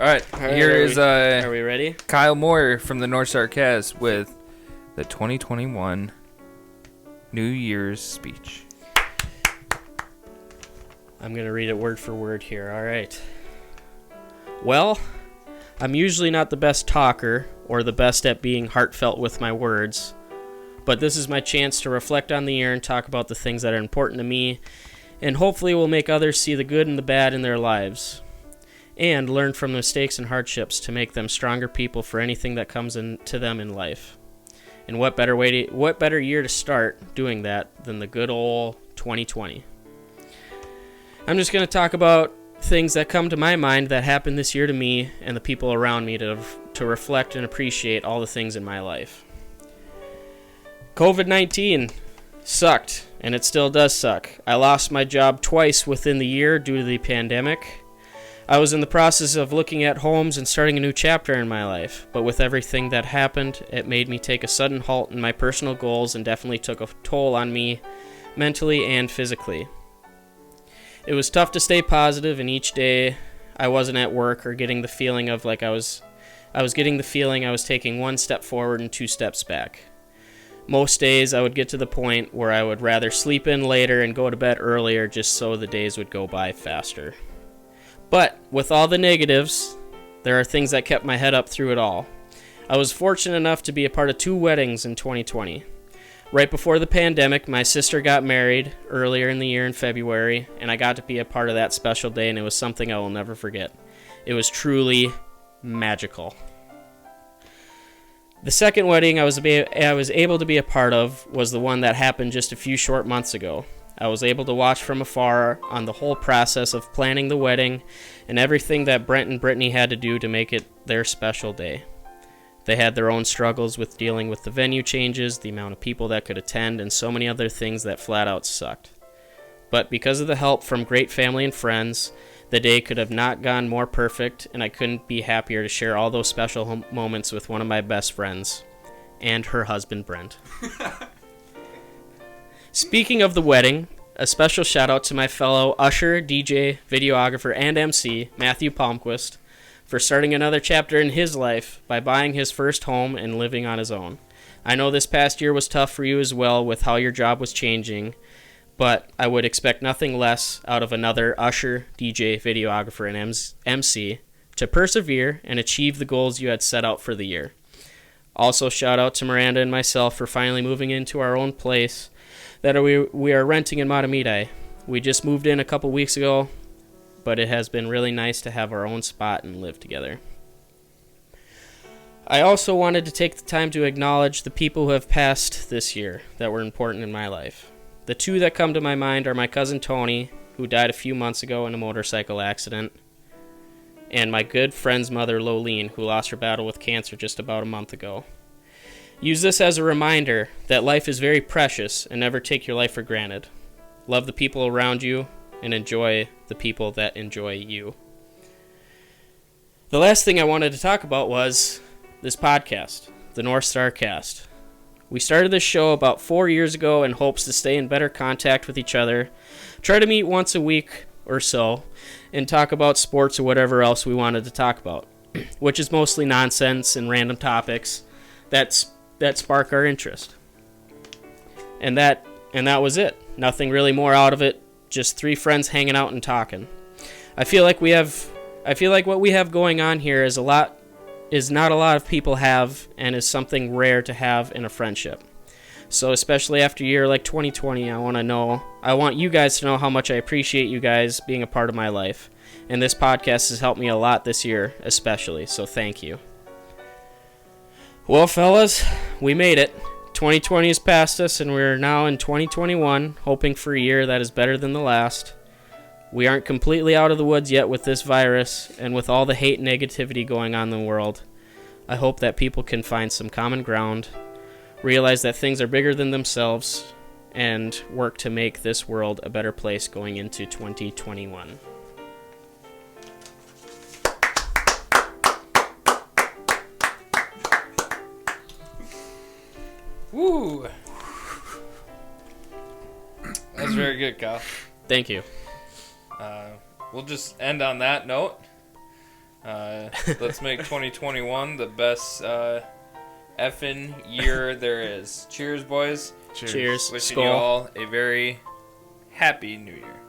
All right, Are we ready? Kyle Moore from the North Star Cast with the 2021 New Year's speech. I'm going to read it word for word here. All right. Well, I'm usually not the best talker or the best at being heartfelt with my words, but this is my chance to reflect on the year and talk about the things that are important to me, and hopefully will make others see the good and the bad in their lives, and learn from mistakes and hardships to make them stronger people for anything that comes to them in life. And what better year to start doing that than the good old 2020? I'm just going to talk about things that come to my mind that happened this year to me and the people around me to reflect and appreciate all the things in my life. COVID-19 sucked, and it still does suck. I lost my job twice within the year due to the pandemic. I was in the process of looking at homes and starting a new chapter in my life, but with everything that happened, it made me take a sudden halt in my personal goals and definitely took a toll on me mentally and physically. It was tough to stay positive, and each day I wasn't at work or getting the feeling of like I was getting the feeling I was taking one step forward and two steps back. Most days I would get to the point where I would rather sleep in later and go to bed earlier just so the days would go by faster. But with all the negatives, there are things that kept my head up through it all. I was fortunate enough to be a part of 2 weddings in 2020. Right before the pandemic, my sister got married earlier in the year in February, and I got to be a part of that special day, and it was something I will never forget. It was truly magical. The second wedding I was able to be a part of was the one that happened just a few short months ago. I was able to watch from afar on the whole process of planning the wedding and everything that Brent and Brittany had to do to make it their special day. They had their own struggles with dealing with the venue changes, the amount of people that could attend, and so many other things that flat out sucked. But because of the help from great family and friends, the day could have not gone more perfect, and I couldn't be happier to share all those special moments with one of my best friends, and her husband, Brent. Speaking of the wedding, a special shout out to my fellow usher, DJ, videographer, and MC, Matthew Palmquist, for starting another chapter in his life by buying his first home and living on his own. I know this past year was tough for you as well with how your job was changing, but I would expect nothing less out of another usher, DJ, videographer, and MC to persevere and achieve the goals you had set out for the year. Also, shout out to Miranda and myself for finally moving into our own place that we are renting in Matamidi. We just moved in a couple weeks ago, but it has been really nice to have our own spot and live together. I also wanted to take the time to acknowledge the people who have passed this year that were important in my life. The 2 that come to my mind are my cousin Tony, who died a few months ago in a motorcycle accident, and my good friend's mother, Lolene, who lost her battle with cancer just about a month ago. Use this as a reminder that life is very precious and never take your life for granted. Love the people around you and enjoy the people that enjoy you. The last thing I wanted to talk about was this podcast, the North Star Cast. We started this show about 4 years ago in hopes to stay in better contact with each other, try to meet once a week or so, and talk about sports or whatever else we wanted to talk about, which is mostly nonsense and random topics that spark our interest. And that was it. Nothing really more out of it. Just 3 friends hanging out and talking. I feel like what we have going on here is not a lot of people have, and is something rare to have in a friendship. So especially after a year like 2020, I want you guys to know how much I appreciate you guys being a part of my life. And this podcast has helped me a lot this year, especially. So thank you. Well, fellas, we made it. 2020 is past us, and we're now in 2021, hoping for a year that is better than the last. We aren't completely out of the woods yet with this virus, and with all the hate and negativity going on in the world. I hope that people can find some common ground, realize that things are bigger than themselves, and work to make this world a better place going into 2021. Woo! That was very good, Kyle. Thank you. We'll just end on that note. Let's make 2021 the best effing year there is. Cheers, boys. Cheers. Wishing Skål. you all a very happy New Year.